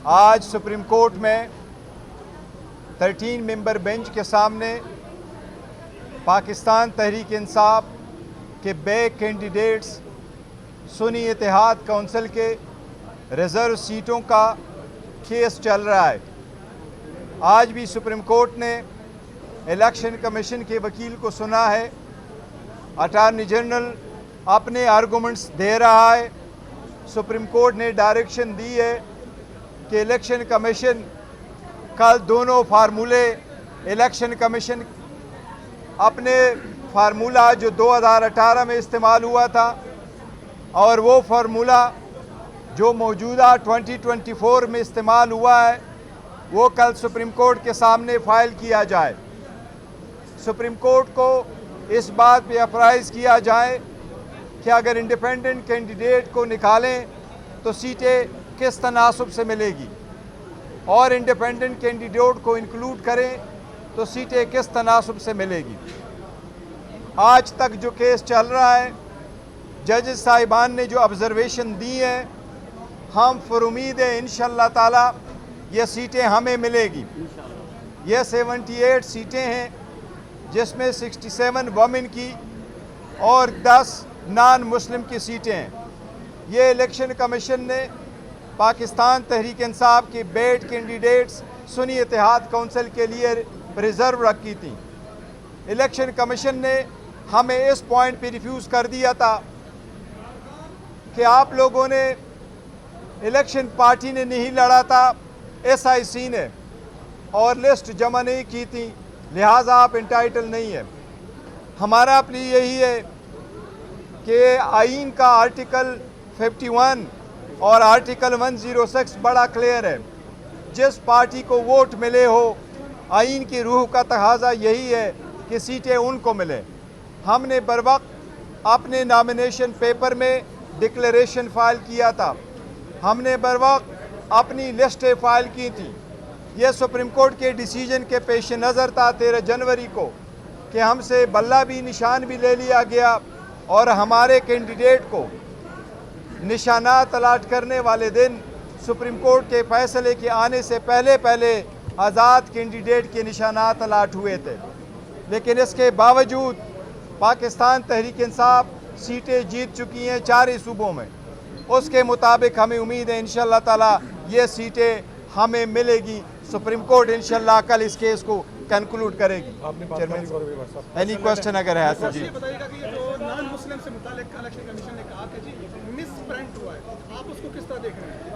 आज supreme court में 13 member bench के सामने पाकिस्तान तहरीक इंसाफ के बे कैंडिडेट्स सुन्नी इत्तेहाद काउंसिल के रिज़र्व सीटों का केस चल रहा है। आज भी सुप्रीम कोर्ट ने इलेक्शन कमीशन के वकील को सुना है। अटॉर्नी जनरल अपने आर्गूमेंट्स दे रहा है। सुप्रीम कोर्ट ने डायरेक्शन दी है कि इलेक्शन कमीशन कल दोनों फार्मूले इलेक्शन कमीशन अपने फार्मूला जो 2018 में इस्तेमाल हुआ था और वो फार्मूला जो मौजूदा 2024 में इस्तेमाल हुआ है वो कल सुप्रीम कोर्ट के सामने फ़ाइल किया जाए। सुप्रीम कोर्ट को इस बात पे अप्राइज़ किया जाए कि अगर इंडिपेंडेंट कैंडिडेट को निकालें तो सीटें किस तनासब से मिलेगी और इंडिपेंडेंट कैंडिडेट को इंक्लूड करें तो सीटें किस तनासब से मिलेगी। आज तक जो केस चल रहा है, जजेस साहिबान ने जो ऑब्जर्वेशन दी है, हम फिर उम्मीद है इंशाअल्लाह ताला ये सीटें हमें मिलेगी। ये 78 सीटें हैं जिसमें 67 वमेन की और 10 नॉन मुस्लिम की सीटें हैं। ये इलेक्शन कमीशन ने पाकिस्तान तहरीक इंसाफ के बेड कैंडिडेट्स सुन्नी इत्तेहाद काउंसिल के लिए रिज़र्व रखी थी। इलेक्शन कमीशन ने हमें इस पॉइंट पे रिफ्यूज़ कर दिया था कि आप लोगों ने इलेक्शन पार्टी ने नहीं लड़ा था, SIC ने, और लिस्ट जमा नहीं की थी, लिहाजा आप इंटाइटल नहीं है। हमारा प्ली यही है कि आइन का आर्टिकल 51 और आर्टिकल 106 बड़ा क्लियर है। जिस पार्टी को वोट मिले हो, आइन की रूह का तकाजा यही है कि सीटें उनको मिले। हमने बरवक्त अपने नॉमिनेशन पेपर में डिक्लेरेशन फ़ाइल किया था, हमने बरवक्त अपनी लिस्टें फ़ाइल की थी। यह सुप्रीम कोर्ट के डिसीजन के पेश नज़र था 13 जनवरी को कि हमसे बल्ला भी निशान भी ले लिया गया और हमारे कैंडिडेट को निशानात अलाट करने वाले दिन सुप्रीम कोर्ट के फैसले के आने से पहले आज़ाद कैंडिडेट के निशानात अलाट हुए थे। लेकिन इसके बावजूद पाकिस्तान तहरीक इंसाफ सीटें जीत चुकी हैं 4 ही सूबों में। उसके मुताबिक हमें उम्मीद है इंशाअल्लाह ताला ये सीटें हमें मिलेगी। सुप्रीम कोर्ट इंशाअल्लाह कल इस केस को कंक्लूड करेगी। एनी क्वेश्चन अगर है तो जी।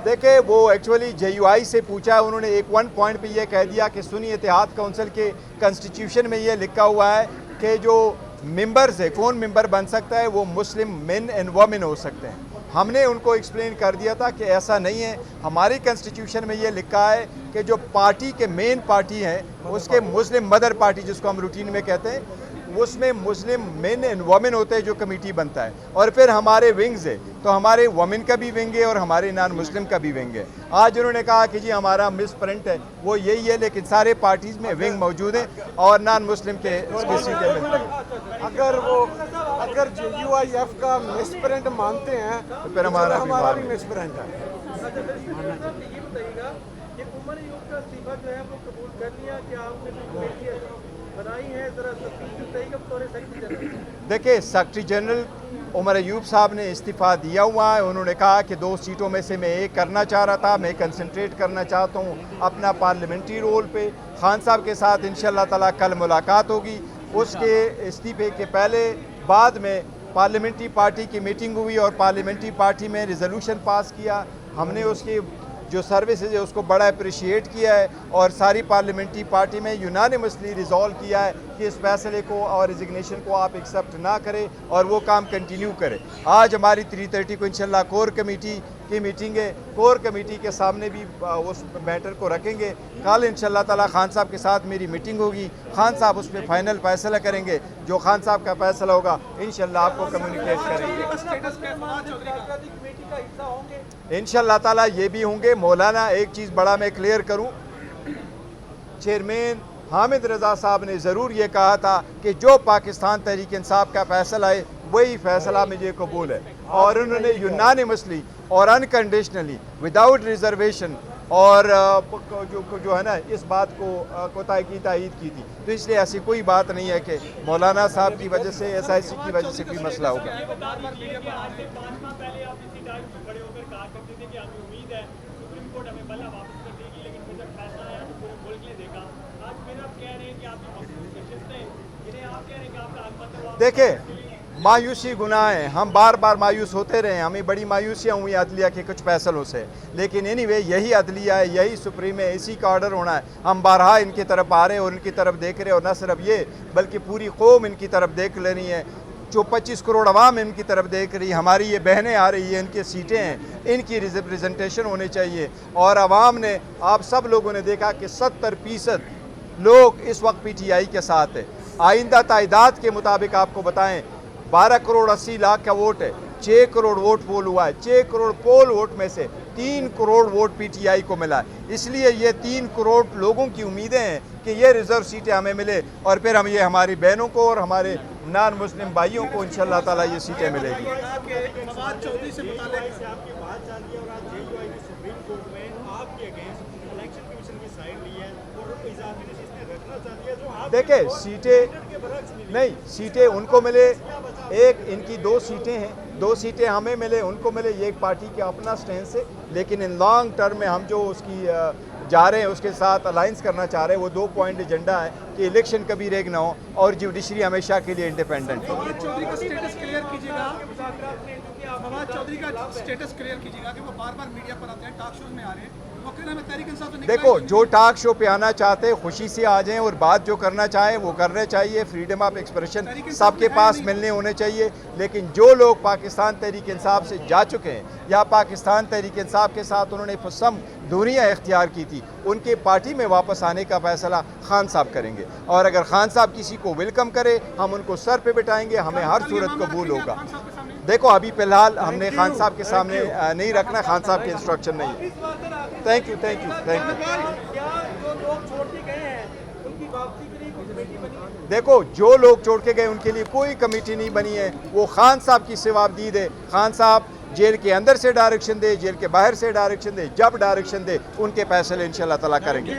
देखिए, वो एक्चुअली JUI से पूछा, उन्होंने एक 1 पॉइंट पे ये कह दिया कि सुन्नी इत्तेहाद काउंसिल के कॉन्स्टिट्यूशन में ये लिखा हुआ है कि जो मेंबर्स है, कौन मेंबर बन सकता है, वो मुस्लिम मेन एंड वमेन हो सकते हैं। हमने उनको एक्सप्लेन कर दिया था कि ऐसा नहीं है। हमारी कॉन्स्टिट्यूशन में ये लिखा है कि जो पार्टी के मेन पार्टी हैं उसके मुस्लिम मदर पार्टी जिसको हम रूटीन में कहते हैं, उसमें मुस्लिम मेन एंड वमेन होते हैं जो कमेटी बनता है, और फिर हमारे विंग्स है, तो हमारे वमेन का भी विंग है और हमारे नॉन मुस्लिम का भी विंग है। आज उन्होंने कहा कि जी हमारा मिस प्रिंट है, वो यही है, लेकिन सारे पार्टीज़ में विंग मौजूद हैं और नॉन मुस्लिम के सीटें मिलती हैं। अगर JUIF का मिस प्रिंट मानते हैं तो फिर हमारा भी मिस प्रिंट है। देखिए, सेक्रेटरी जनरल उमर अयूब साहब ने इस्तीफ़ा दिया हुआ है। उन्होंने कहा कि 2 सीटों में से मैं एक करना चाह रहा था, मैं कंसंट्रेट करना चाहता हूँ अपना पार्लियामेंट्री रोल पे। खान साहब के साथ इंशाअल्लाह ताला कल मुलाकात होगी। उसके इस्तीफ़े के बाद में पार्लियामेंट्री पार्टी की मीटिंग हुई और पार्लियामेंट्री पार्टी में रिजोल्यूशन पास किया। हमने उसकी जो सर्विसेज है उसको बड़ा अप्रिशिएट किया है और सारी पार्लियामेंट्री पार्टी में यूनानिमसली रिजॉल्व किया है कि इस फैसले को और रिजिग्नेशन को आप एक्सेप्ट ना करें और वो काम कंटिन्यू करें। आज हमारी 3:30 को इंशाल्लाह कोर कमेटी की मीटिंग है। कोर कमेटी के सामने भी उस मैटर को रखेंगे। कल इंशाल्लाह ताला खान साहब के साथ मेरी मीटिंग होगी। खान साहब उस पर फाइनल फैसला करेंगे। जो खान साहब का फैसला होगा इंशाल्लाह आपको कम्युनिकेट करेंगे। इंशाल्लाह ताला ये भी होंगे। मौलाना, एक चीज़ बड़ा मैं क्लियर करूं, चेयरमैन हामिद रज़ा साहब ने ज़रूर ये कहा था कि जो पाकिस्तान तहरीक इंसाफ का फैसला है वही फैसला मुझे कबूल है, और उन्होंने यूनानिमसली और अनकंडीशनली विदाउट रिजर्वेशन और जो है ना इस बात को तायीद की थी। तो इसलिए ऐसी कोई बात नहीं है कि मौलाना साहब की वजह से SIC की वजह से कोई मसला होगा। देखिए, मायूसी गुनाह है, हम बार बार मायूस होते रहे, हमें बड़ी मायूसियाँ हुई अदलिया के कुछ फैसलों से, लेकिन एनीवे यही अदलिया है, यही सुप्रीम है, इसी का ऑर्डर होना है। हम बारहा इनकी तरफ आ रहे हैं और इनकी तरफ देख रहे हैं, और न सिर्फ ये बल्कि पूरी कौम इनकी तरफ देख ले रही है। जो 25 करोड़ अवाम इनकी तरफ देख रही है, हमारी ये बहनें आ रही है, इनकी सीटें हैं, इनकी रिप्रेजेंटेशन होनी चाहिए। और अवाम ने, आप सब लोगों ने देखा कि 70% लोग इस वक्त PTI के साथ है। आइंदा तादाद के मुताबिक आपको बताएं, 12 करोड़ 80 लाख का वोट है, 6 करोड़ वोट पोल हुआ है, 6 करोड़ पोल वोट में से 3 करोड़ वोट PTI को मिला है। इसलिए ये 3 करोड़ लोगों की उम्मीदें हैं कि ये रिजर्व सीटें हमें मिले, और फिर हम ये हमारी बहनों को और हमारे नॉन मुस्लिम भाइयों को इंशाअल्लाह ताला ये सीटें मिलेगी। देखिए, सीटें नहीं, सीटें उनको मिले, एक इनकी 2 सीटें हैं, 2 सीटें हमें मिले, उनको मिले, ये एक पार्टी का अपना स्टैंड है। लेकिन इन लॉन्ग टर्म में हम जो उसकी जा रहे हैं, उसके साथ अलाइंस करना चाह रहे हैं, वो 2 पॉइंट एजेंडा है कि इलेक्शन कभी रेग ना हो और जुडिशरी हमेशा के लिए इंडिपेंडेंट हो। फवाद चौधरी का स्टेटस क्लियर कीजिएगा, फवाद चौधरी का स्टेटस क्लियर कीजिएगा कि वो बार बार मीडिया पर आते हैं, टॉक शोज में आ रहे हैं। देखो, जो टॉक शो पे आना चाहते हैं खुशी से आ जाएं, और बात जो करना चाहे वो करने चाहिए। फ्रीडम ऑफ एक्सप्रेशन सबके पास मिलने होने चाहिए। लेकिन जो लोग पाकिस्तान तहरीक इंसाफ से जा चुके हैं या पाकिस्तान तहरीक इंसाफ के साथ उन्होंने फसम दूरियाँ इख्तियार की थी, उनके पार्टी में वापस आने का फैसला खान साहब करेंगे। और अगर खान साहब किसी को वेलकम करे, हम उनको सर पे बिठाएंगे, हमें हर सूरत कबूल होगा। देखो, अभी फिलहाल हमने खान साहब के सामने नहीं रखना, खान साहब के इंस्ट्रक्शन नहीं है। Thank you, thank you, thank you. देखो, जो लोग छोड़ के गए उनके लिए कोई कमेटी नहीं बनी है, वो खान साहब की सिवाबदीद है। खान साहब जेल के अंदर से डायरेक्शन दे, जेल के बाहर से डायरेक्शन दे, जब डायरेक्शन दे उनके फैसले इंशाअल्लाह ताला करेंगे।